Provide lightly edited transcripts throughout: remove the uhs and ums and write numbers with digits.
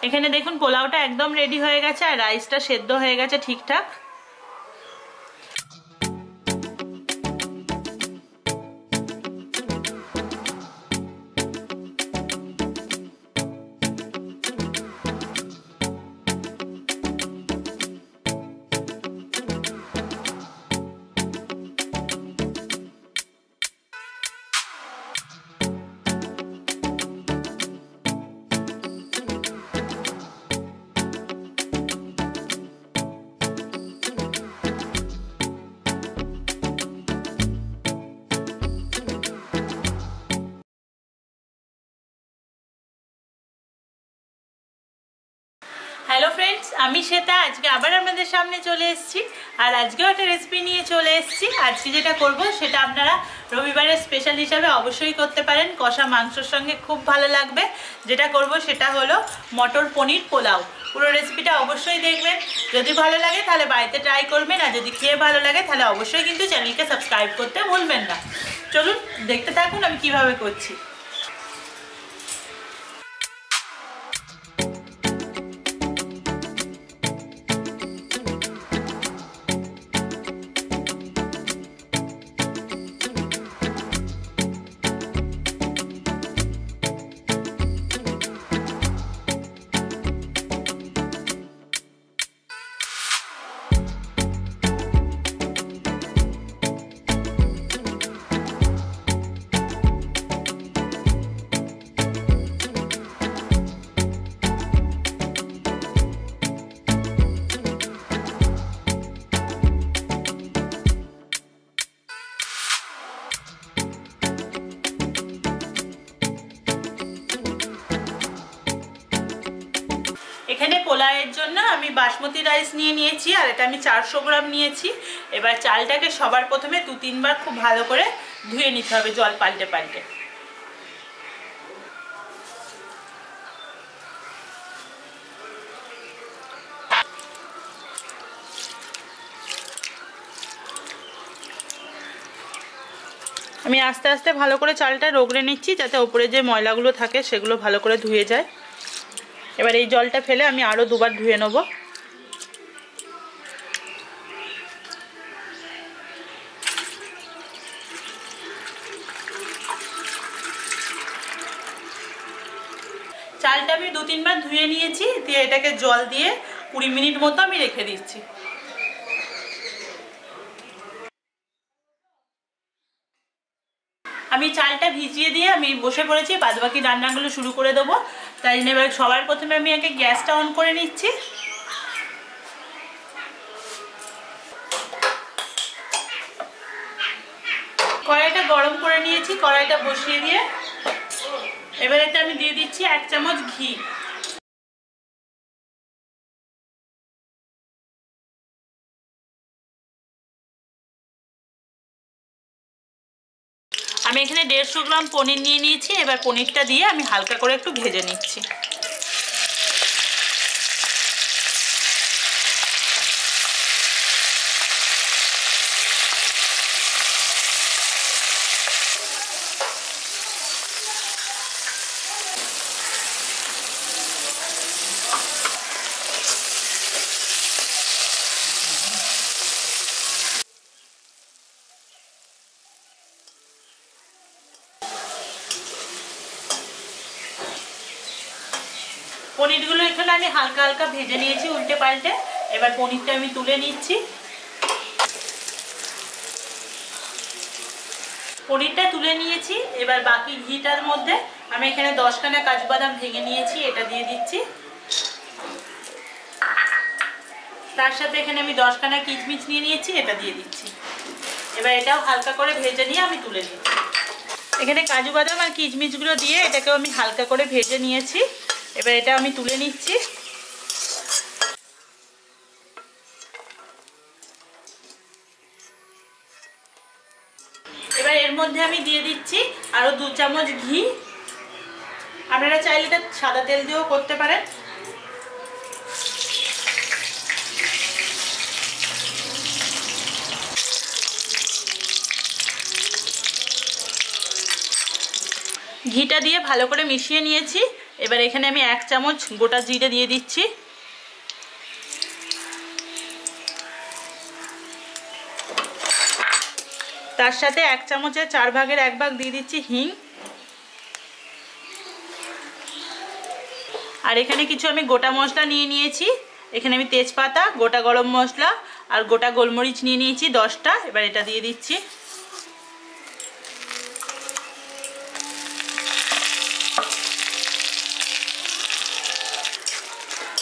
এখানে দেখুন পোলাওটা একদম রেডি হয়ে গেছে আর রাইসটা সেদ্ধ হয়ে গেছে ঠিকঠাক। हेलो फ्रेंड्स आमी श्वेता आज के आबार आपनादेर सामने चले एसेछि और आजकेও একটা রেসিপি নিয়ে চলে এসেছি। আজকে যেটা করব সেটা আপনারা রবিবারের স্পেশাল হিসাবে অবশ্যই করতে পারেন, কষা মাংসের সঙ্গে খুব ভালো লাগবে। যেটা করব সেটা হলো মটর পনির পোলাও। পুরো রেসিপিটা অবশ্যই দেখবেন, যদি ভালো লাগে তাহলে বাড়িতে ট্রাই করবেন আর যদি খেয়ে ভালো লাগে তাহলে অবশ্যই কিন্তু চ্যানেলকে সাবস্ক্রাইব করতে ভুলবেন না। চলুন দেখতে থাকুন আমি কিভাবে করছি। এখানে পোলাওয়ের জন্য আমি বাসমতি রাইস নিয়ে নিয়েছি আর এটা আমি 400 গ্রাম নিয়েছি। এবার চালটাকে সবার প্রথমে 2-3 বার খুব ভালো করে ধুয়ে নিতে হবে জল পাল্টে পাল্টে। আমি আস্তে আস্তে ভালো করে চালটা রগড়ে নিচ্ছি যাতে উপরে যে ময়লাগুলো থাকে সেগুলো ভালো করে ধুয়ে যায়। এবার এই জলটা ফেলে আমি আরো দুবার ধুয়ে নেব। চালটা আমি 2-3 বার ধুয়ে নিয়েছি, দিয়ে এটাকে জল দিয়ে 20 মিনিট মতো আমি রেখে দিচ্ছি। আমি চালটা ভিজিয়ে দিয়ে আমি বসে পড়েছি, বাদবাকি রান্নাগুলো শুরু করে দেবো। তাই এবার সবার প্রথমে আমি আগে গ্যাসটা অন করে নিচ্ছি। কড়াইটা গরম করে নিয়েছি, কড়াইটা বসিয়ে দিয়ে এবার এতে আমি দিয়ে দিচ্ছি 1 চামচ ঘি। আমি এখানে 150 গ্রাম পনির নিয়ে নিয়েছি। এবার পনিরটা দিয়ে আমি হালকা করে একটু ভেজে নিচ্ছি। পনিরগুলো এখানে আমি হালকা হালকা ভেজে নিয়েছি উল্টে পাল্টে। এবার পনিরটা আমি তুলে নিচ্ছি। পনিরটা তুলে নিয়েছি। এবার বাকি ঘিটার মধ্যে আমি এখানে 10 খানা কাজু বাদাম ভেঙে নিয়েছি, এটা দিয়ে দিচ্ছি। তার সাথে এখানে আমি 10 খানা কিশমিশ নিয়ে নিয়েছি, এটা দিয়ে দিচ্ছি। এবার এটাও হালকা করে ভেজে নিয়ে আমি তুলে নিচ্ছি। এখানে কাজু বাদাম আর কিশমিশগুলো দিয়ে এটাকেও আমি হালকা করে ভেজে নিয়েছি। এবার এটা আমি তুলে নিচ্ছি। এবার এর মধ্যে আমি দিয়ে দিচ্ছি আরো 2 চামচ ঘি। আপনারা চাইলে এটা সাদা তেল দিয়েও করতে পারেন। ঘিটা দিয়ে ভালো করে মিশিয়ে নিয়েছি। এবার এখানে আমি 1 চামচ গোটা জিরে দিয়ে দিচ্ছি। তার সাথে 1 চামচের 4 ভাগের 1 ভাগ দিয়ে দিচ্ছি হিং। আর এখানে কিছু আমি গোটা মশলা নিয়ে নিয়েছি। এখানে আমি তেজপাতা, গোটা গরম মশলা আর গোটা গোলমরিচ নিয়ে নিয়েছি 10টা। এবার এটা দিয়ে দিচ্ছি।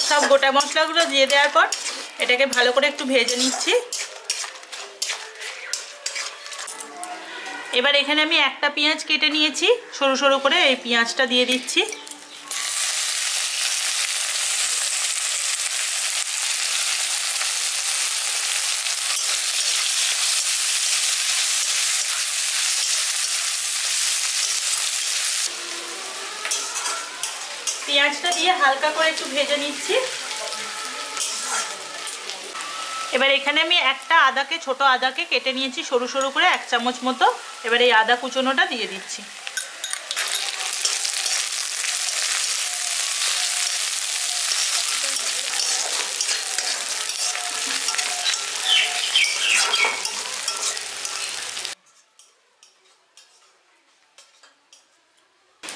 সব গোটা মশলাগুলো দিয়ে দেওয়ার পর এটাকে ভালো করে একটু ভেজে নিচ্ছি। এবার এখানে আমি একটা পেঁয়াজ কেটে নিয়েছি সরু সরু করে, এই পেঁয়াজটা দিয়ে দিচ্ছি। পেঁয়াজটা দিয়ে হালকা করে একটু ভেজে নিচ্ছি। এবার এখানে আমি একটা আদাকে, ছোট আদাকে কেটে নিয়েছি সরু সরু করে 1 চামচ মতো। এবার এই আদা কুচনোটা দিয়ে দিচ্ছি।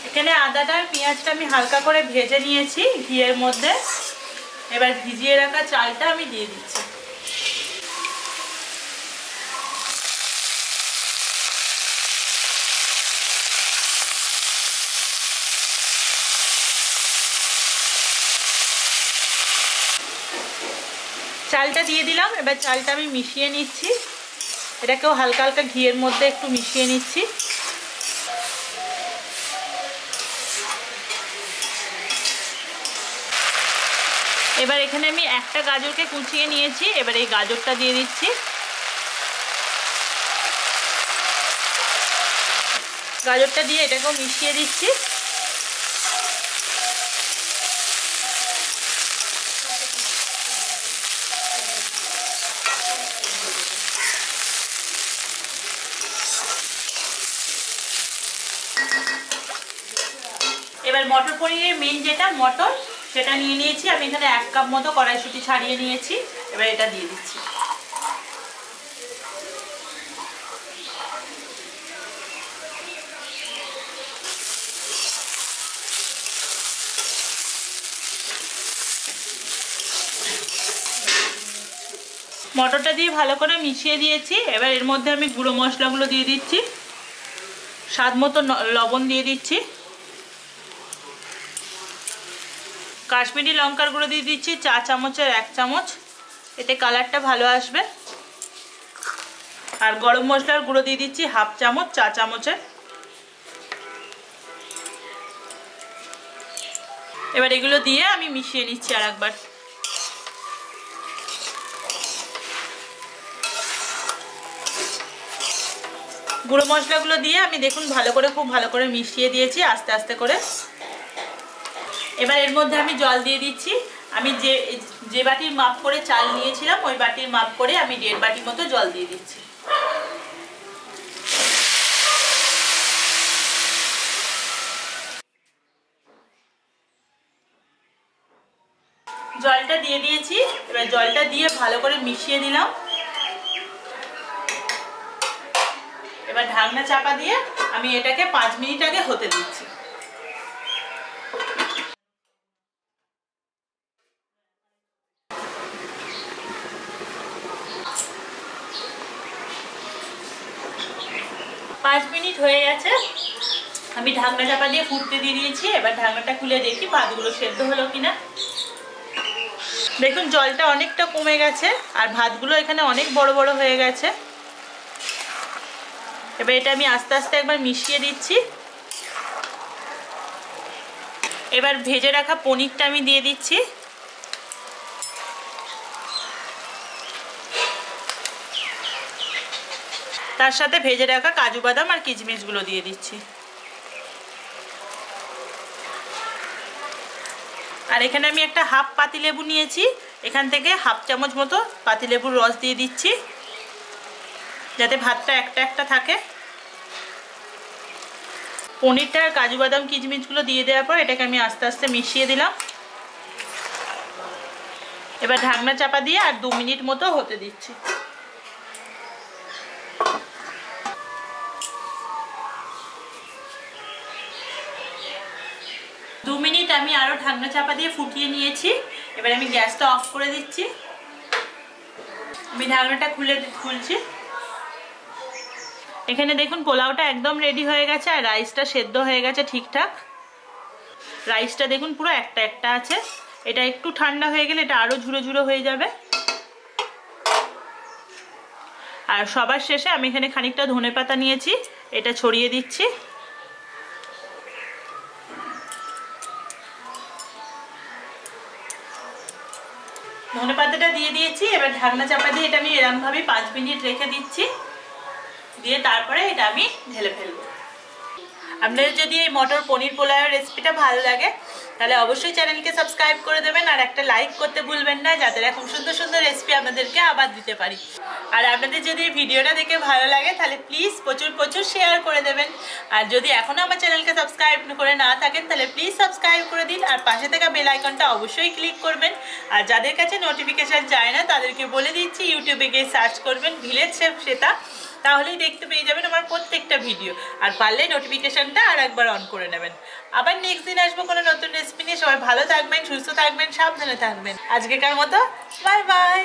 এখানে আদাটা আর পেঁয়াজটা আমি হালকা করে ভেজে নিয়েছি ঘিয়ের মধ্যে। এবার ভিজিয়ে রাখা চালটা আমি দিয়ে দিচ্ছি। চালটা দিয়ে দিলাম। এবার চালটা আমি মিশিয়ে নিচ্ছি। এটাকেও হালকা হালকা ঘিয়ের মধ্যে একটু মিশিয়ে নিচ্ছি। এবার এখানে আমি একটা গাজরকে কুচিয়ে নিয়েছি। এবার এই গাজরটা দিয়ে দিচ্ছি। গাজরটা দিয়ে এটাকেও মিশিয়ে দিচ্ছি। এবার মটর পনিরের মেন যেটা মটর, সেটা নিয়ে নিয়েছি। আমি এখানে 1 কাপ মতো কড়াইশুঁটি ছাড়িয়ে নিয়েছি। এবার এটা দিয়ে দিচ্ছি। মটরটা দিয়ে ভালো করে মিশিয়ে দিয়েছি। এবার এর মধ্যে আমি গুঁড়ো মশলাগুলো দিয়ে দিচ্ছি। স্বাদ মতো লবণ দিয়ে দিচ্ছি। কাশ্মীরি লঙ্কার গুঁড়ো দিয়ে দিচ্ছি 4 চামচের 1 চামচ, এতে কালারটা ভালো আসবে। আর গরম মশলার গুঁড়ো দিয়ে দিচ্ছি 1/2 চামচ, 4 চামচের। এবার এগুলো দিয়ে আমি মিশিয়ে নিচ্ছি আর একবার। গুঁড়ো মশলাগুলো দিয়ে আমি দেখুন ভালো করে, খুব ভালো করে মিশিয়ে দিয়েছি আস্তে আস্তে করে। এবার এর মধ্যে আমি জল দিয়ে দিচ্ছি। আমি যে বাটির মাপ করে চাল নিয়েছিলাম ওই বাটির মাপ করে আমি 1.5 বাটি মতো জল দিয়ে দিচ্ছি। জলটা দিয়ে দিয়েছি। এবার জলটা দিয়ে ভালো করে মিশিয়ে দিলাম। এবার ঢাকনা চাপা দিয়ে আমি এটাকে 5 মিনিট আগে হতে দিচ্ছি। পাঁচ মিনিট হয়ে গেছে। আমি ঢাকনা চাপা দিয়ে ফুটতে দিয়ে দিয়েছি। এবার ঢাকনাটা খুলে দেখি ভাতগুলো সেদ্ধ হলো কিনা। দেখুন জলটা অনেকটা কমে গেছে আর ভাতগুলো এখানে অনেক বড় বড় হয়ে গেছে। এবার এটা আমি আস্তে আস্তে একবার মিশিয়ে দিচ্ছি। এবার ভেজে রাখা পনিরটা আমি দিয়ে দিচ্ছি। তার সাথে ভেজে রাখা কাজু বাদাম আর কিশমিশগুলো দিয়ে দিচ্ছি। আর এখানে আমি একটা 1/2 পাতিলেবু নিয়েছি। এখান থেকে 1/2 চামচ মতো পাতিলেবুর রস দিয়ে দিচ্ছি, যাতে ভাতটা একটা একটা থাকে। পনিরটা আর কাজু বাদাম কিচমিচগুলো দিয়ে দেওয়ার পর এটাকে আমি আস্তে আস্তে মিশিয়ে দিলাম। এবার ঢাকনা চাপা দিয়ে আর 2 মিনিট মতো হতে দিচ্ছি। দু মিনিট আমি আরো ঢাকনা চাপা দিয়ে ফুটিয়ে নিয়েছি। এবার আমি গ্যাসটা অফ করে দিচ্ছি। আমি ঢাকনাটা খুলছি। এখানে দেখুন পোলাওটা একদম রেডি হয়ে গেছে আর রাইসটা সেদ্ধ হয়ে গেছে ঠিকঠাক। রাইসটা দেখুন পুরো একটা একটা আছে। এটা একটু ঠান্ডা হয়ে গেলে এটা আরো ঝুরো ঝুরো হয়ে যাবে। আর সবার শেষে আমি এখানে খানিকটা ধনেপাতা নিয়েছি, এটা ছড়িয়ে দিচ্ছি। ধনেপাতাটা দিয়ে দিয়েছি। এবার ঢাকনা চাপা দিয়ে এটা আমি এরকম ভাবে 5 মিনিট রেখে দিচ্ছি, দিয়ে তারপরে এটা আমি ঢেলে ফেলবো। আপনাদের যদি এই মটর পনির পোলাওয়ের রেসিপিটা ভালো লাগে তাহলে অবশ্যই চ্যানেলকে সাবস্ক্রাইব করে দেবেন আর একটা লাইক করতে ভুলবেন না, যাতে এরকম সুন্দর সুন্দর রেসিপি আপনাদেরকে আবার দিতে পারি। আর আপনাদের যদি এই ভিডিওটা দেখে ভালো লাগে তাহলে প্লিজ প্রচুর প্রচুর শেয়ার করে দেবেন। আর যদি এখনও আমার চ্যানেলকে সাবস্ক্রাইব করে না থাকেন তাহলে প্লিজ সাবস্ক্রাইব করে দিন আর পাশে থাকা বেল আইকনটা অবশ্যই ক্লিক করবেন। আর যাদের কাছে নোটিফিকেশান যায় না তাদেরকে বলে দিচ্ছি, ইউটিউবে গিয়ে সার্চ করবেন ভিলেজ শেফ শ্বেতা, তাহলেই দেখতে পেয়ে যাবেন আমার প্রত্যেকটা ভিডিও। আর পারলে নোটিফিকেশনটা আর একবার অন করে নেবেন। আবার নেক্সট দিন আসবো কোনো নতুন রেসিপি নিয়ে। সবাই ভালো থাকবেন, সুস্থ থাকবেন, সাবধানে থাকবেন। আজকেকার মতো বাই বাই।